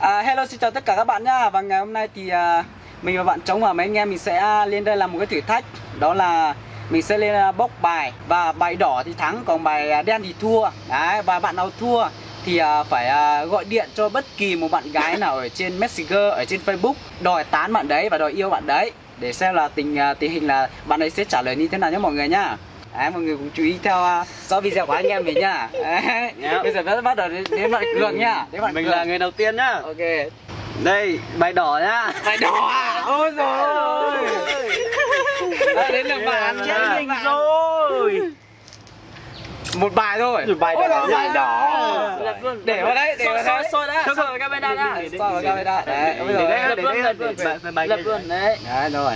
Hello, xin chào tất cả các bạn nhá. Và ngày hôm nay thì mình và bạn Trống và mấy anh em mình sẽ lên đây làm một cái thử thách. Đó là mình sẽ lên bốc bài. Và bài đỏ thì thắng, còn bài đen thì thua. Đấy, và bạn nào thua thì phải gọi điện cho bất kỳ một bạn gái nào ở trên Messenger, ở trên Facebook, đòi tán bạn đấy và đòi yêu bạn đấy, để xem là tình hình là bạn ấy sẽ trả lời như thế nào nhé mọi người nhá. Đấy, mọi người cũng chú ý theo dõi video của anh em mình nhá. Đấy, bây giờ bắt đầu đến bạn Cường nhá. Đến bạn Mình Cường. là người đầu tiên nhá. Ok. Đây, bài đỏ nhá. Bài đỏ à? Ôi dồi ôi. Đến lượt bạn. Chết mình rồi. Một bài thôi. Bài đỏ. Bài đỏ. Lật luôn. Để vào đấy, để vào đấy. Soi đã. Soi vào camera nhá. Soi vào camera. Đấy, bây giờ Lật luôn đấy. đấy rồi.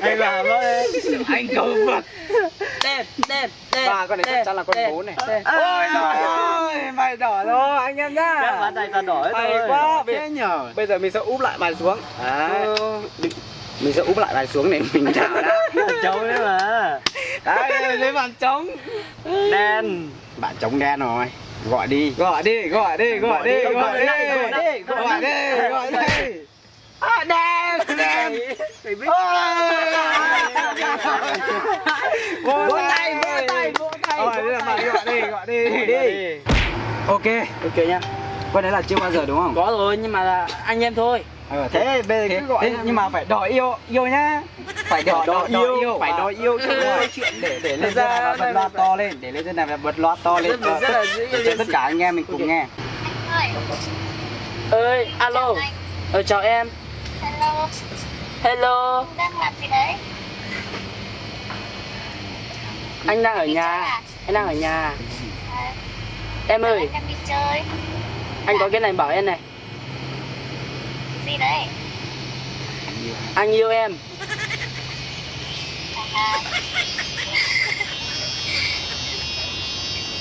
Anh làm thôi. Anh cầu vượt. Đen. Và con này chắc chắn là con 4 này. Ôi trời ơi, bài đỏ rồi anh em nhá. Các bạn này toàn đỏ hết Hay rồi. quá. Thế nhờ. Bây giờ mình sẽ úp lại bài xuống. Đấy. Mình sẽ úp lại bài xuống để mình chào đã. Trống đấy mà. Đấy, lấy bạn Trống. Đen. Bạn Trống đen rồi. Gọi đi. Gọi đi. Gọi đi. Đen. Vỗ tay. Gọi đi. Ok nhá. Con đấy là chưa bao giờ đúng không? Có rồi nhưng mà là anh em thôi. Thế bây giờ cứ gọi thế, nhưng mà phải đòi yêu nhá. Phải đòi yêu, phải đòi yêu chứ không chuyện để lên ra và bật loa to lên, để lên trên này và bật loa to lên cho tất cả anh em mình cùng nghe. Ơi, alo. Chào em. Hello. Đang làm gì đấy? Anh đang ở nhà. Em ơi, Anh đang đi chơi. anh có cái này bảo em này. Gì đấy? Anh yêu em.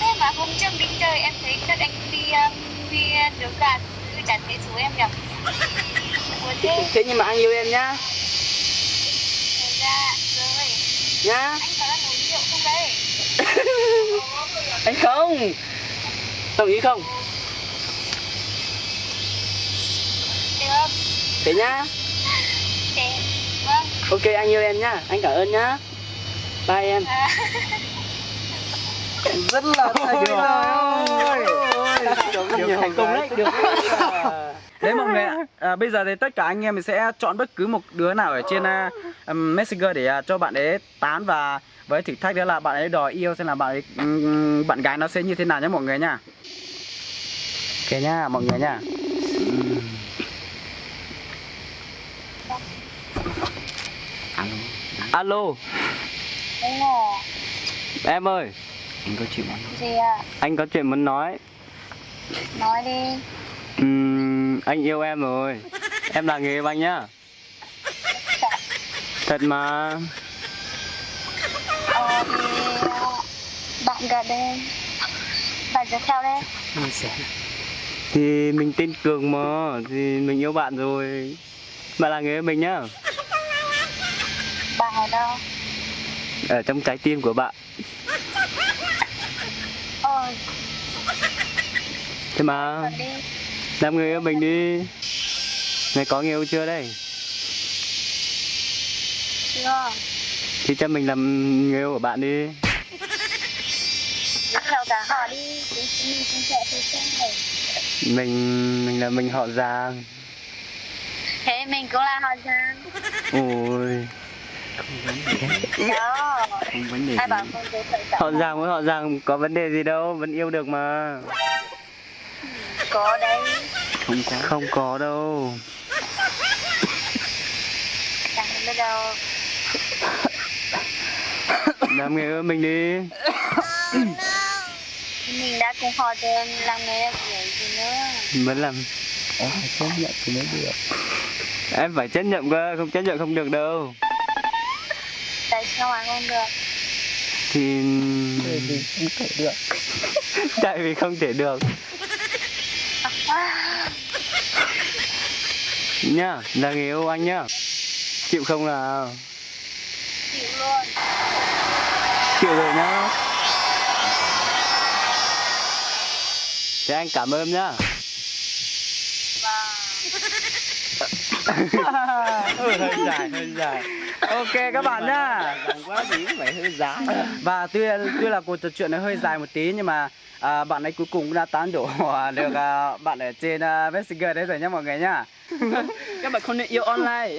Thế mà hôm trước đi chơi em thấy các anh đi nướng gà chả thấy chú em nhỉ? Ủa thế? Thế nhưng mà anh yêu em nhá. Dạ, rồi. Nhá. Anh có đang uống rượu không đấy? Anh không. Đồng ý không? Được. Thế nhá. Thế, vâng. Ok, anh yêu em nhá. Anh cảm ơn nhá. Bye em. Rất là thành Được thành công đấy. Được. Đấy mọi người ạ, bây giờ thì tất cả anh em mình sẽ chọn bất cứ một đứa nào ở trên Messenger để cho bạn ấy tán, và với thử thách đó là bạn ấy đòi yêu, xem là bạn gái nó sẽ như thế nào nhé mọi người nha. Ok nhá mọi người nha. Alo. Đúng rồi. Em ơi, Anh có chuyện Gì ạ? anh có chuyện muốn nói. Nói đi. Anh yêu em rồi. Em là người yêu anh nhá. Thật mà. Thì bạn gần đây. Bạn dẫn theo đây. Thì mình tên Cường mà. Thì mình yêu bạn rồi. Bạn là người yêu mình nhá. Bạn ở đâu? Ở trong trái tim của bạn. Thế mà Gần đi. làm người yêu mình đi. Mày có người yêu chưa đây? Chưa. Thì cho mình làm người yêu của bạn đi. Dẫn theo cả họ đi. Mình cũng sẽ thử xem thử. Mình là mình họ Giang. Thế mình cũng là họ Giang. Ôi. Đó. Không vấn đề Ai bảo không giới thiệu cả Họ Giang với họ Giang có vấn đề gì đâu, vẫn yêu được mà. có đấy. Không có đâu. Chẳng biết đâu. Làm người yêu mình đi. Mình đã cùng họ rồi, làm người yêu kiểu gì nữa. Vẫn làm. Em phải chấp nhận thì mới được. Em phải chấp nhận cơ, không chấp nhận không được đâu. Tại sao anh không được? Thì Không thể được. tại vì không thể được. Nhá, là người yêu anh nhá. Chịu không nào? Chịu luôn. Chịu rồi nhá. Thế anh cảm ơn nhá. Hơi dài, hơi dài. Ok các bạn nhá. Dài quá thì cũng phải hơi dài. Và tuy là cuộc trò chuyện nó hơi dài một tí nhưng mà bạn ấy cuối cùng cũng đã tán đổ được bạn ở trên Messenger đấy rồi nhá mọi người nhá. Các bạn không nên yêu online.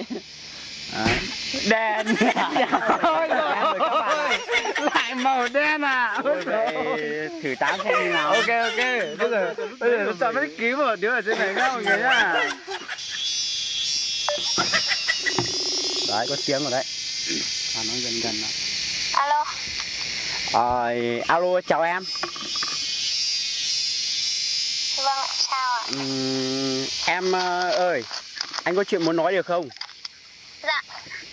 Đen. Ôi rồi các bạn lại màu đen à. Ôi vậy thử tán xem như nào. Ok ok. Bây giờ nó chọn bất kỳ một đứa ở trên này nhá mọi người nhá. Đấy có tiếng rồi đấy. Nó gần gần đó. Alo. Alo chào em. Vâng ạ, sao ạ? Em ơi, anh có chuyện muốn nói được không? Dạ.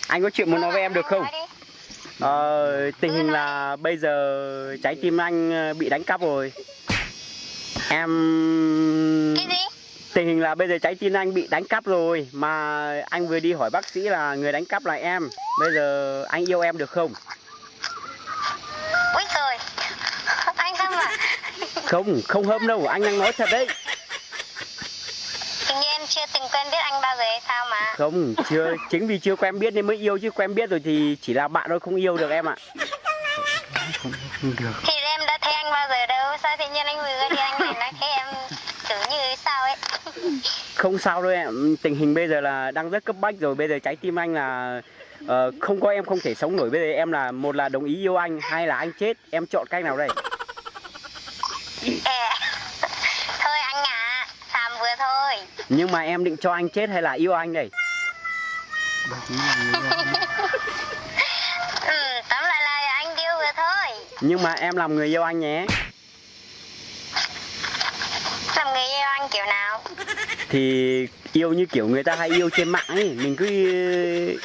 Anh có chuyện muốn nói với em được không? Nói đi. Tình hình là bây giờ trái tim anh bị đánh cắp rồi. Em... Cái gì? Tình hình là bây giờ trái tim anh bị đánh cắp rồi. Mà anh vừa đi hỏi bác sĩ là người đánh cắp là em. Bây giờ anh yêu em được không? Úi rồi. Anh Hâm à? Không hâm đâu, anh đang nói thật đấy. Hình như em chưa từng quen biết anh bao giờ hay sao mà. Không, chính vì chưa quen biết nên mới yêu chứ quen biết rồi thì chỉ là bạn thôi, không yêu được em ạ. Thì em đã thấy anh bao giờ đâu. Sao tự nhiên anh vừa đi anh này nói thế em tưởng như sao ấy. Không sao đâu em, tình hình bây giờ là đang rất cấp bách rồi. Bây giờ trái tim anh là không có em không thể sống nổi. Bây giờ em là một là đồng ý yêu anh, hai là anh chết. Em chọn cách nào đây? Thôi anh à, xàm vừa thôi. Nhưng mà em định cho anh chết hay là yêu anh đây? Tóm lại là anh yêu vừa thôi. Nhưng mà em làm người yêu anh nhé. Làm người yêu anh kiểu nào? Thì yêu như kiểu người ta hay yêu trên mạng ấy, mình cứ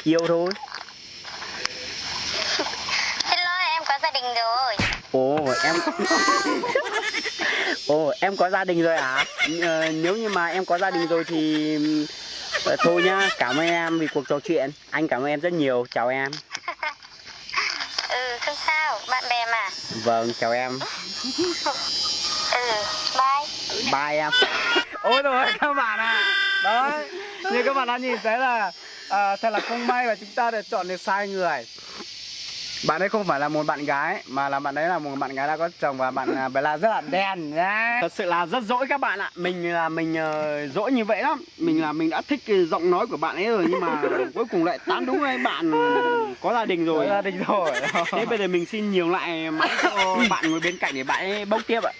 yêu thôi. Xin lỗi em có gia đình rồi. Ồ em có gia đình rồi à? Nếu như mà em có gia đình rồi thì thôi nhá, cảm ơn em vì cuộc trò chuyện. Anh cảm ơn em rất nhiều, chào em. Không sao, bạn bè mà. Vâng, chào em. Bye. Bye em. Ôi rồi các bạn à. Đấy, như các bạn đã nhìn thấy là thật là không may và chúng ta đã chọn được sai người. Bạn ấy không phải là một bạn gái mà là bạn ấy là một bạn gái đã có chồng và bạn là rất là đen nhá. Thật sự là rất dỗi các bạn ạ. Mình dỗi như vậy lắm. Mình đã thích cái giọng nói của bạn ấy rồi nhưng mà cuối cùng lại tán đúng với bạn có gia đình rồi. Có gia đình rồi. Thế bây giờ mình xin nhường lại máy cho bạn ngồi bên cạnh để bạn ấy bốc tiếp ạ.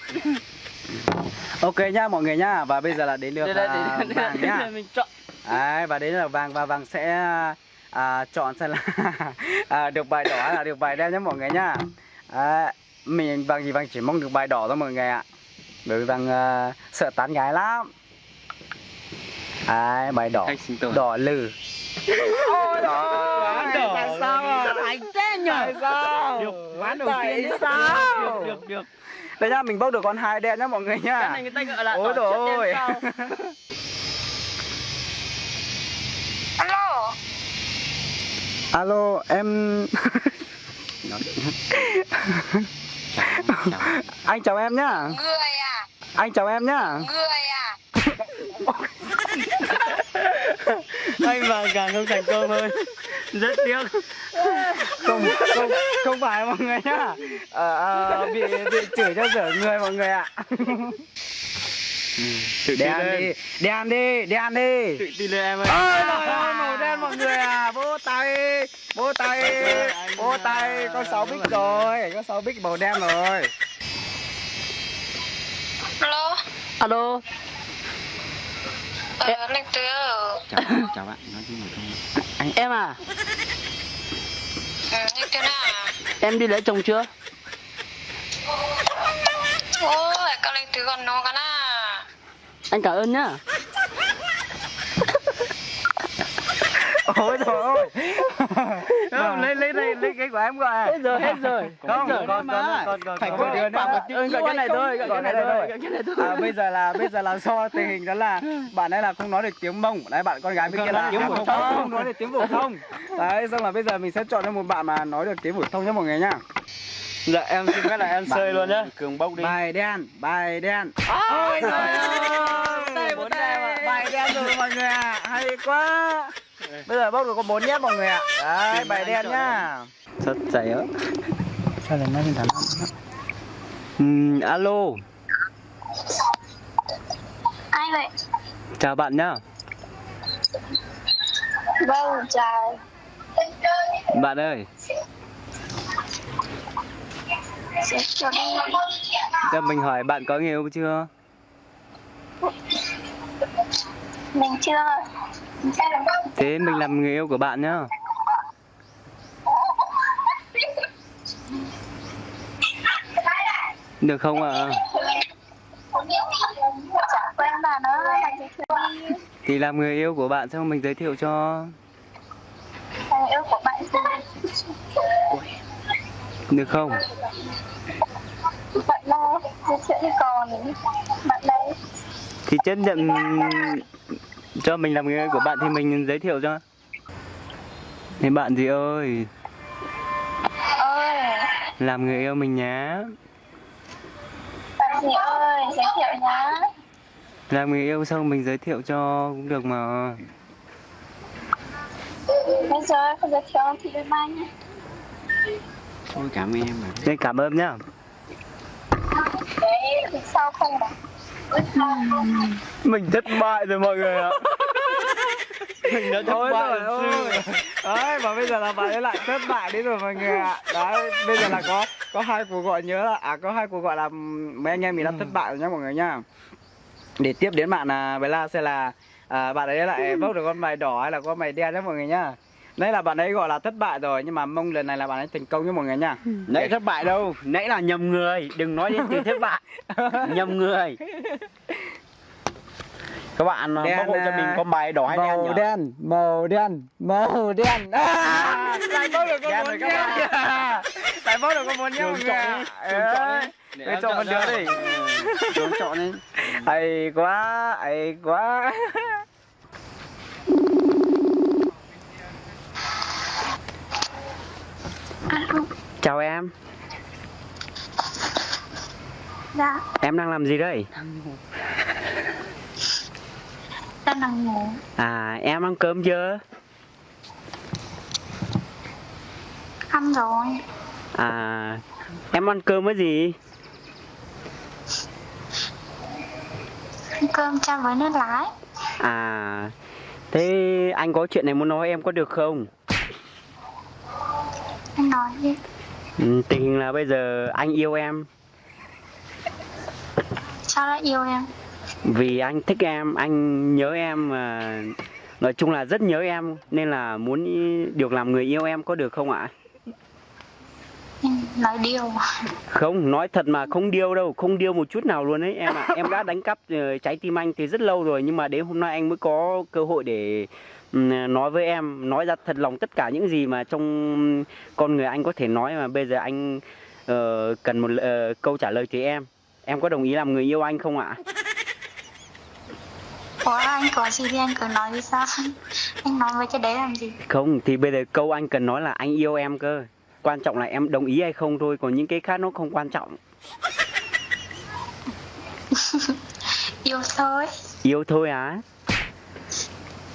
Ok nhá mọi người nhá. Và bây giờ là đến lượt Vàng nhá. Mình chọn. Đấy, và đến là Vàng và Vàng sẽ chọn xem là được bài đỏ hay là được bài đen nhé mọi người nhá. Vàng chỉ mong được bài đỏ thôi mọi người ạ. Bởi vì Vàng sợ tán gái lắm. Bài đỏ, đỏ lừ. Ôi Quá đỏ. tại sao à? Anh thế nhỉ? Tại sao? Được, ván đầu Tại tiên sao? Được. Đây nhá, mình bốc được con 2 đen nhá mọi người nhá. Cái này người ta gọi là ôi đỏ trước đen sau. Alo. Alo, em... Anh chào em nhá. Người à? Anh chào em nhá. Người à? Anh và càng không thành công thôi. Rất tiếc. Không phải mọi người nhá. Bị chửi cho dở người mọi người ạ. Đen đi. Tự tin lên em ơi. Ôi trời ơi, màu đen mọi người à. Vỗ tay. Có 6 bích rồi. Có 6 bích màu đen rồi. Alo. Linh Tứ. Chào bạn, nói gì không? Em à, Linh Tứ nào? Em đi lấy chồng chưa? Ôi, con Linh Tứ còn nó cả na. Anh cảm ơn nhá. ôi trời ơi. Không, lấy cái của em gọi. Hết rồi. Không, còn phải có điều nữa. Gọi cái này thôi. Bây giờ là do tình hình đó là bạn ấy là không nói được tiếng Mông. Đấy, bạn con gái bên kia là không nói được tiếng phổ thông. Đấy, xong là bây giờ mình sẽ chọn cho một bạn mà nói được tiếng phổ thông nhé mọi người nhá. Dạ em xin phép là em chơi luôn nhá. Cường bốc đi. Bài đen. Ôi trời ơi. 4 bài đen rồi mọi người ạ. Hay quá. Bây giờ bốc được có 4 nhé mọi người ạ. Đấy, bài đen nhá. Rất dày á. Sao lại nói như thằng Alo. Ai vậy? Chào bạn nhá. Vâng, chào. Bạn ơi, Chào đi. cho mình hỏi bạn có người yêu chưa? Mình chưa. Thế mình làm người yêu của bạn nhá. Được không ạ? Chẳng quen bạn ơi, bạn giới thiệu đi. Thì làm người yêu của bạn xong mình giới thiệu cho. Người yêu của bạn gì? Được không? Bạn đâu? Giới thiệu đi còn bạn đây. Thì chấp nhận cho mình làm người yêu của bạn thì mình giới thiệu cho. Thế bạn gì ơi, Ơi, làm người yêu mình nhá. bạn gì ơi, giới thiệu nhá. Làm người yêu xong mình giới thiệu cho cũng được mà. Bây giờ không giới thiệu thì bye bye nhé. Thôi cảm ơn em mà. Thế cảm ơn nhá. Đấy, thì sao không ạ? Mình thất bại rồi mọi người ạ. Mình đã thất bại rồi. Đấy, và bây giờ là bạn ấy lại thất bại đấy rồi mọi người ạ. Đấy, bây giờ là có 2 cuộc gọi nhớ là có 2 cuộc gọi là mấy anh em mình đã thất bại rồi nhá mọi người nhá. Để tiếp đến bạn với La sẽ là bạn ấy lại bốc được con bài đỏ hay là con bài đen nhá mọi người nhá. Đấy là bạn ấy gọi là thất bại rồi, nhưng mà mong lần này là bạn ấy thành công nhá mọi người nhá. Nãy thất bại đâu, nãy là nhầm người, đừng nói đến từ thất bại. Nhầm người. Các bạn bốc hộ cho mình con bài đỏ hay đen nhỉ? Màu đen. Lại bốc được con 4 nhá. Lại bốc được con 4 nhá mọi người ạ. Để chọn một đứa đi. Chúng chọn đi. Hay quá. Chào em. Dạ, Em đang làm gì đây? đang nằm ngủ. À, em ăn cơm chưa? Ăn rồi. À, em ăn cơm với gì? Ăn cơm chan với nước lái. À, thế anh có chuyện này muốn nói em có được không? Anh nói đi. Tình hình là bây giờ anh yêu em. Sao lại yêu em? Vì anh thích em, anh nhớ em và nói chung là rất nhớ em, nên là muốn được làm người yêu em có được không ạ? Nói điều. Không, nói thật mà không điêu đâu, không điêu một chút nào luôn ấy em ạ. Em đã đánh cắp trái tim anh thì rất lâu rồi, nhưng mà đến hôm nay anh mới có cơ hội để nói với em, nói ra thật lòng tất cả những gì mà trong con người anh có thể nói, mà bây giờ anh cần một câu trả lời từ em. Em có đồng ý làm người yêu anh không ạ? Ủa anh có gì thì anh cứ nói đi sao? Anh nói với cái đấy làm gì? Không, thì bây giờ câu anh cần nói là anh yêu em cơ. Quan trọng là em đồng ý hay không thôi, còn những cái khác nó không quan trọng. Yêu thôi. Yêu thôi á?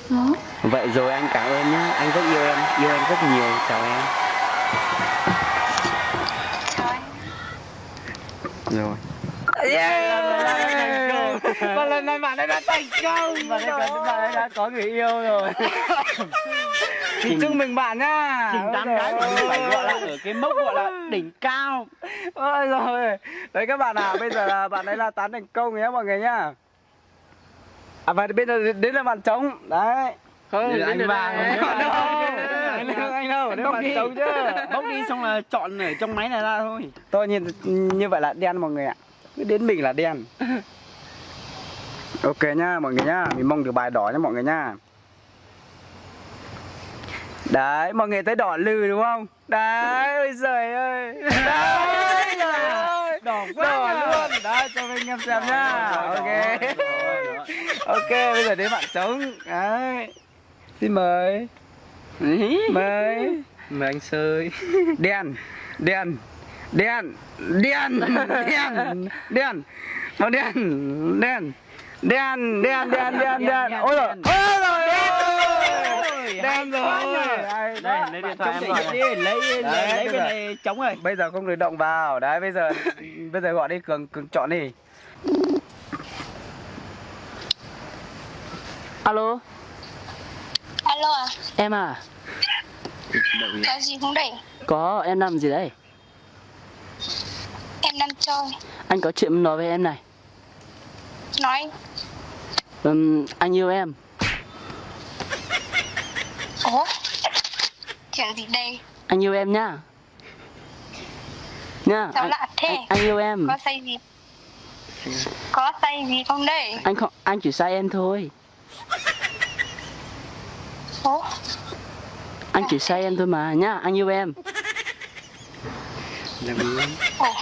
Ừ. Vậy rồi anh cảm ơn nhé, anh rất yêu em rất nhiều, chào em. Chào anh. Rồi. Và lần này bạn ấy đã thành công. Bạn ấy đã có người yêu rồi. Thì chúc mừng bạn nhá. Trình đám gái của mình phải gọi là ở cái mốc gọi là đỉnh cao. Ôi rồi. Đấy các bạn bây giờ là bạn ấy là tán thành công nhé mọi người nhá. Và bây giờ đến là bạn trống. Đấy. Không, đến anh vàng. Anh đâu, đến bạn trống chứ. Bốc đi xong là chọn ở trong máy này ra thôi. Tôi nhìn như vậy là đen mọi người ạ. Cứ đến mình là đen. Ok nhá mọi người nhá. Mình mong được bài đỏ nhá mọi người nhá. Đấy, mọi người thấy đỏ lừ đúng không? Đấy, ôi giời ơi. Đấy, trời ơi. Đỏ quá. Đỏ luôn. Đấy, cho anh em xem nhá. Ok. Ok, bây giờ đến bạn trống. Đấy. Xin mời. Mời. Mời anh Sơi. Đen. Màu đen. Đen. Ôi rồi. Đen rồi. Đây, lấy điện thoại em gọi đi, lấy cái này trống rồi. Bây giờ không được động vào. Đấy, bây giờ gọi đi, Cường chọn đi. Alo. Alo à? Em à? Có gì không đây? Có, em làm gì đấy? Em đang chơi. Anh có chuyện muốn nói với em này. Nói. Anh yêu em. Ủa? Chuyện gì đây? Anh yêu em nhá. Nha. Sao lạ thế? Anh yêu em. Có say gì? Có say gì không đây? Anh chỉ sai em thôi. Ủa? Anh chỉ sai em thôi mà nhá. Anh yêu em. Ủa?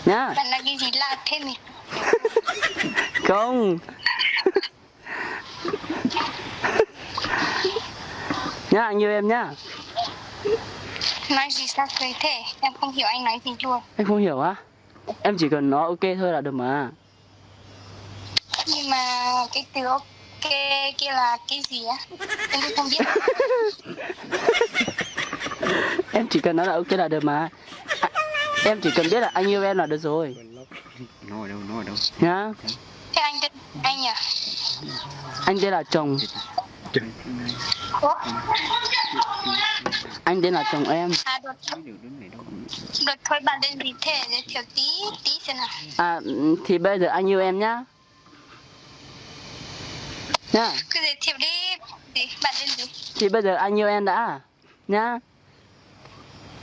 Nhá. Bạn là cái gì lạ thế nhỉ? Không. Nhá, anh yêu em nhá. Nói gì sao cười thế? Em không hiểu anh nói gì luôn. Anh không hiểu á? Em chỉ cần nói ok thôi là được mà. Nhưng mà cái từ ok kia là cái gì á? Em cũng không biết. Em chỉ cần nói là ok là được mà. Em chỉ cần biết là anh yêu em là được rồi. Nói đâu. Nhá. Thế anh tên anh nhỉ? Anh tên là chồng. Ủa? Anh tên là chồng em. À được thôi bạn tên gì thế? Giới thiệu tí xem nào. À thì bây giờ anh yêu em nhá. Nhá. Cứ giới thiệu đi. Gì? Bạn tên gì? Thì bây giờ anh yêu em đã. Nhá.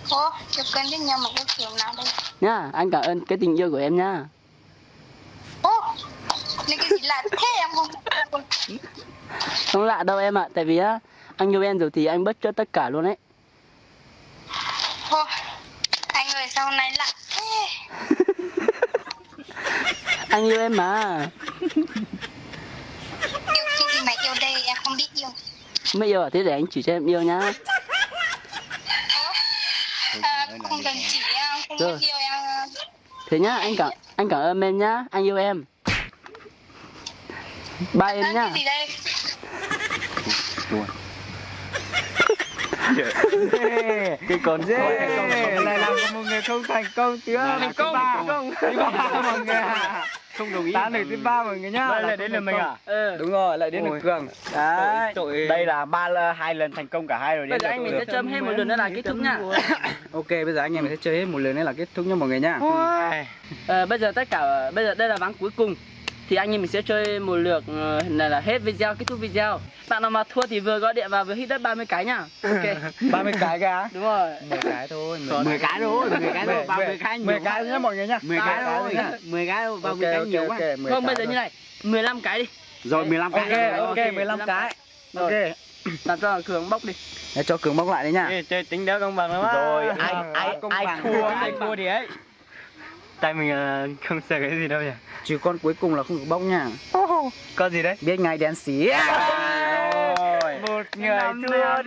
Ủa? Chưa quen biết nhau mà yêu kiểu nào đây? Nhá, anh cảm ơn cái tình yêu của em nhá. Ủa? Nên cái gì lạ thế em không? Không lạ đâu em ạ, tại vì á anh yêu em rồi thì anh bất chấp tất cả luôn ấy. Ủa? Anh ơi sao hôm nay lạ thế? Anh yêu em mà. Yêu cái gì mà yêu đây em không biết yêu. Mới yêu à? Thế để anh chỉ cho em yêu nhá. À, không cần chỉ em, không Rồi. biết yêu em. Thế nhá, anh cảm ơn em nhá, anh yêu em. Bye em nhá. Cái gì đây? Cái con dê lại làm có một người không thành công chưa? Thành công. Thứ ba mọi người. Không đồng ý. Tán được thứ ba mọi người nhá. Lại đến lượt mình à? Đúng rồi, lại đến lượt Cường. Đấy. Đây là 2 lần thành công cả hai rồi. Bây giờ anh mình sẽ châm hết một lần nữa là kết thúc nhá. Ok, bây giờ anh em mình sẽ chơi hết một lần nữa là kết thúc nha mọi người nhá. Bây giờ đây là ván cuối cùng. Thì anh em mình sẽ chơi một lượt này là hết video, kết thúc video. Bạn nào mà thua thì vừa gọi điện vào vừa hit đất 30 cái nhá. Ok. 30 cái kìa. Đúng rồi. 10 cái thôi. 10 cái thôi, 10 cái thôi, vào 10 cái nhiều. 10 cái nhá mọi người nhá. 10 cái thôi. 10 cái thôi, vào 10 cái nhiều quá. Không, bây giờ như này, 15 cái đi. Rồi 15 cái. Ok, 15 cái. Ok. Làm cho Cường bóc đi. Để cho Cường bóc lại đấy nhá. Chơi tính đỡ công bằng lắm. Rồi, ai thua thì ấy. Tại mình không sợ cái gì đâu nhỉ. Chứ con cuối cùng là không được bóc nha. Con gì đấy? Biết ngay đen xí. Một người thua nữa.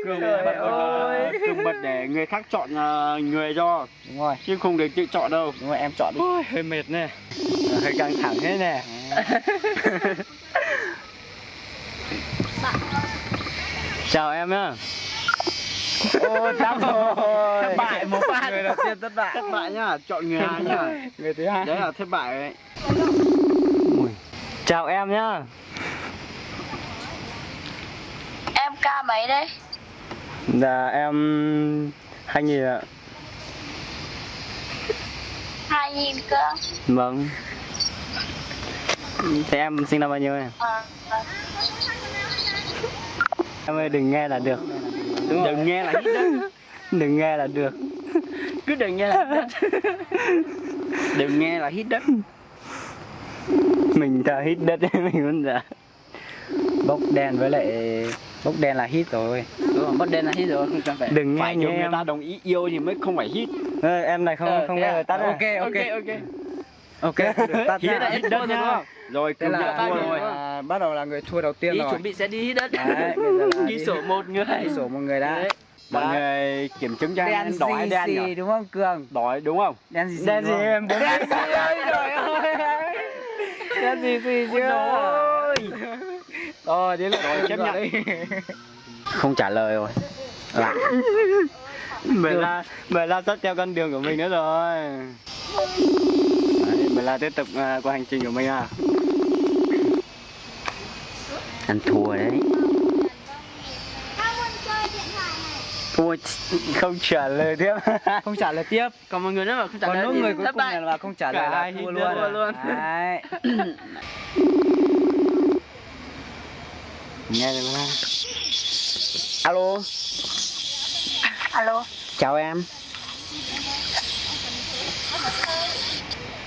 Bây giờ Cường bật để người khác chọn người cho. Đúng rồi. Chứ không được tự chọn đâu. Đúng rồi, em chọn đi. Ôi, hơi mệt nè. Hơi căng thẳng thế nè. Chào em nhá. Ô, thắng rồi. Thất bại một phát. Người đầu tiên thất bại. Thất bại nhá, chọn người hai nhá. Người thứ hai. Đấy là thất bại đấy. Chào em nhá. Em ca mấy đấy? Dạ em 2000 ạ. 2000 cơ. Vâng. Thế em sinh năm bao nhiêu em? Em ơi đừng nghe là được. Đừng nghe là hít đất. Đừng nghe là được. Cứ đừng nghe là hít đất. Đừng nghe là hít đất. Mình thà hít đất mình muốn giả. Bốc đen với lại bốc đen là hit rồi. Đúng rồi, bốc đen là hít rồi, không cần phải. Đừng nghe phải người ta đồng ý yêu thì mới không phải hít. Em này không nghe người tắt. Ok. Ok, tắt nhá. Hít đất nhá. Rồi, thế là thua rồi. Bắt đầu là người thua đầu tiên rồi. Chuẩn bị sẽ đi hít đất. Đấy, bây giờ là ghi sổ một người. Ghi sổ một người đã. Đấy. Mọi người kiểm chứng cho đen em đói đen nhỉ? đúng không Cường? Đói đúng không? Đen gì em? Đen gì ơi trời ơi. Đen gì chưa? Rồi, đến lượt Rồi, chấp nhận. đi. Không trả lời rồi. Lại. Mày la sắp theo con đường của mình nữa rồi. Đấy, mày la tiếp tục qua hành trình của mình à. Ăn thua đấy. Ôi, không trả lời tiếp. Không trả lời tiếp. Còn mọi người nữa mà không trả Còn lời nốt thì người cuối thất cùng bại. này là không trả lời Cả là hai thua thì luôn. thua luôn. Đấy. Nghe được không? Alo. Alo. Chào em.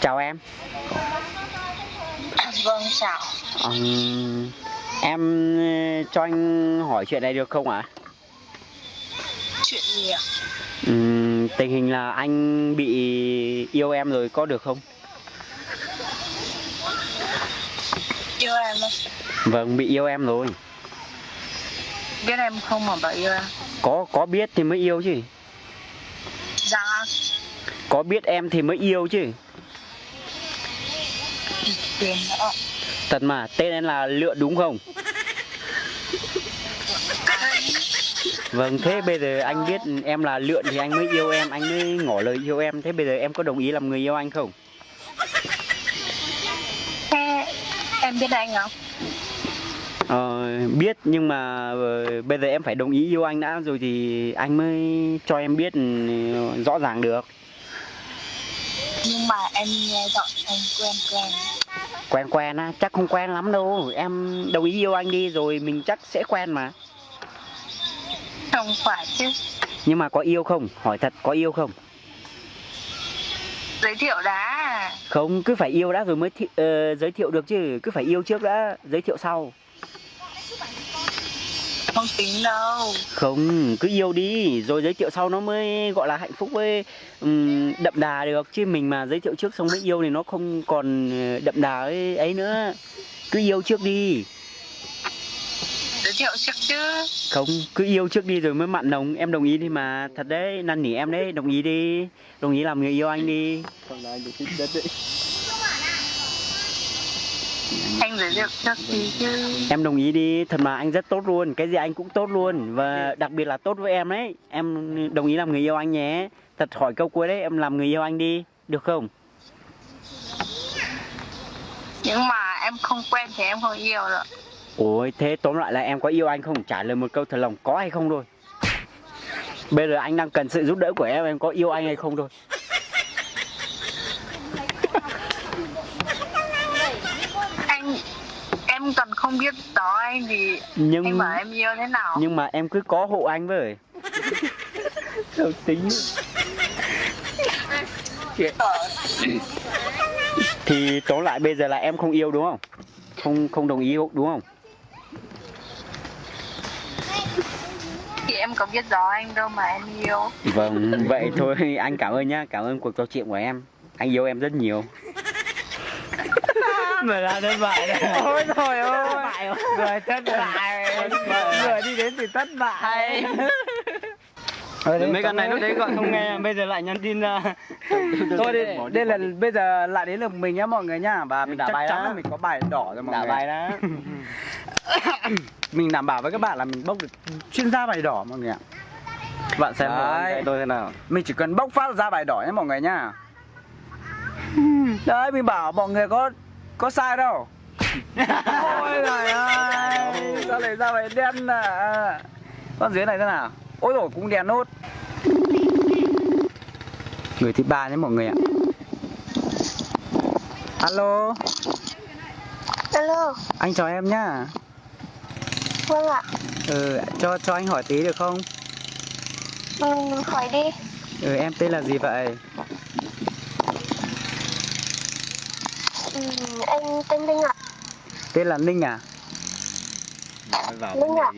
Chào em. Vâng, chào. Em cho anh hỏi chuyện này được không ạ? Chuyện gì ạ? Tình hình là anh bị yêu em rồi có được không? Yêu em không? Vâng, bị yêu em rồi. Biết em không mà bảo yêu em. Có biết thì mới yêu chứ. Dạ. Có biết em thì mới yêu chứ. Tiền nữa. Thật mà, tên em là Lựa đúng không? Vâng, thế bây giờ anh biết em là Lượn thì anh mới yêu em, anh mới ngỏ lời yêu em. Thế bây giờ em có đồng ý làm người yêu anh không? Thế em biết anh không? Biết nhưng mà bây giờ em phải đồng ý yêu anh đã rồi thì anh mới cho em biết rõ ràng được. Nhưng mà em nghe giọng anh quen Quen á, chắc không quen lắm đâu. Em đồng ý yêu anh đi rồi mình chắc sẽ quen mà. Không phải chứ. Nhưng mà có yêu không? Hỏi thật, có yêu không? Giới thiệu đã. Không, cứ phải yêu đã rồi mới giới thiệu được chứ. Cứ phải yêu trước đã, giới thiệu sau. Không tính đâu. Không, cứ yêu đi rồi giới thiệu sau nó mới gọi là hạnh phúc với đậm đà được. Chứ mình mà giới thiệu trước xong mới yêu thì nó không còn đậm đà ấy nữa. Cứ yêu trước đi. Giới thiệu trước chứ. Không, cứ yêu trước đi rồi mới mặn nồng. Em đồng ý đi mà, thật đấy, năn nỉ em đấy, đồng ý đi. Đồng ý làm người yêu anh đi. Anh giới thiệu trước gì chứ. Em đồng ý đi, thật mà anh rất tốt luôn. Cái gì anh cũng tốt luôn. Và đặc biệt là tốt với em đấy. Em đồng ý làm người yêu anh nhé. Thật hỏi câu cuối đấy, em làm người yêu anh đi. Được không? Nhưng mà em không quen thì em không yêu được. Ôi, thế tóm lại là em có yêu anh không? Trả lời một câu thật lòng, có hay không thôi. Bây giờ anh đang cần sự giúp đỡ của em có yêu anh hay không thôi. Em còn không biết đó anh thì anh bảo em yêu thế nào. Nhưng mà em cứ có hộ anh với. Sao tính. Thì tóm lại bây giờ là em không yêu đúng không? Không đồng ý đúng không? Thì em có biết rõ anh đâu mà em yêu. Vâng, vậy thôi anh cảm ơn nhá, cảm ơn cuộc trò chuyện của em. Anh yêu em rất nhiều. Mà là thất bại đấy. Ôi trời ơi. Người thất bại. Người đi đến thì thất bại. Mấy con này lúc đấy gọi không nghe, bây giờ lại nhắn tin ra. Thôi đây là bây giờ lại đến lượt mình nhá mọi người nhá. Và mình Đã chắc bài chắn đó. là mình có bài đỏ rồi mọi Đã người. bài đó. Mình đảm bảo với các bạn là mình bốc được chuyên gia bài đỏ mọi người ạ. Bạn xem Đấy. tôi thế nào. Mình chỉ cần bốc phát ra bài đỏ nhé mọi người nhá. Đấy mình bảo mọi người có sai đâu. Ôi trời ơi. Sao lại ra bài đen à? Con dưới này thế nào? Ôi rồi cũng đèn nốt. Người thứ ba nhé mọi người ạ. Alo. Alo. Anh chào em nhá. Vâng ạ. Cho anh hỏi tí được không? Hỏi đi. Em tên là gì vậy? Anh tên Linh ạ. Tên là Ninh à? Linh ạ.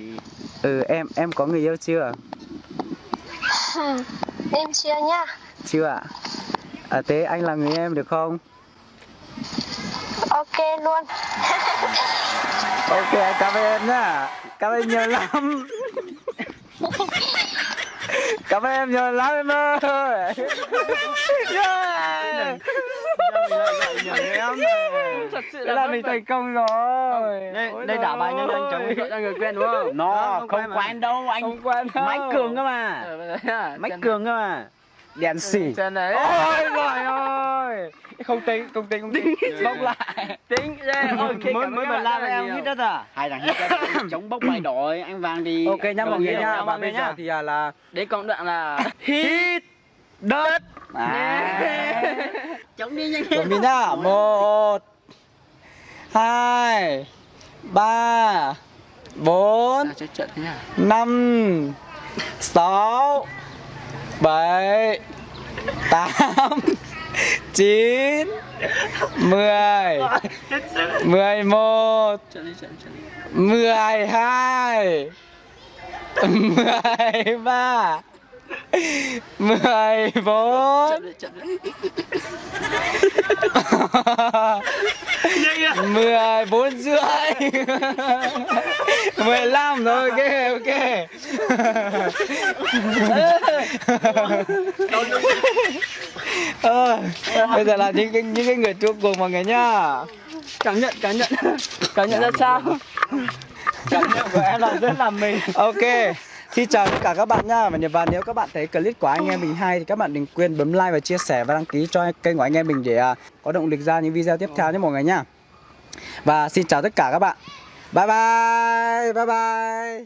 Em có người yêu chưa? Em chưa nha. Chưa ạ. Thế anh là người em được không? Ok luôn. Ok, cảm ơn em nhá. Cảm ơn nhiều lắm. Cảm ơn em nhiều lắm em ơi. Yeah. mình lại gọi nhầm em này. Thật sự Thế là mình thành công rồi. Đây đảo bài nhân anh cháu gọi ra người quen đúng không? Nó không quen đâu anh. Không quen đâu. Máy cường cơ mà. Máy cường cơ mà. Đèn xỉ. Chân đấy. Ôi giời ơi. Không tính. Bốc lại. Tính ra Mới bật la với em hít đất à? Hai thằng hít đất chống bốc bài đỏ ấy, anh Vàng đi. Ok nhá mọi người nhá. Và mọi người bây giờ nhá. thì là Đấy cộng đoạn là hít đất. Chống đi nhanh. Chuẩn bị nhá. 1 2 3 4 trận thế nhá. 5 6 7 8 9 10 11 Trận 12 13 14 14 rưỡi 15 rồi, ok. Bây giờ là những cái người chua cùng mọi người nhá. Cảm nhận ra sao? Cảm nhận của em là rất là mình. Ok. Xin chào tất cả các bạn nha. Và nếu các bạn thấy clip của anh em mình hay thì các bạn đừng quên bấm like và chia sẻ và đăng ký cho kênh của anh em mình để có động lực ra những video tiếp theo nhé mọi người nha. Và xin chào tất cả các bạn. Bye bye.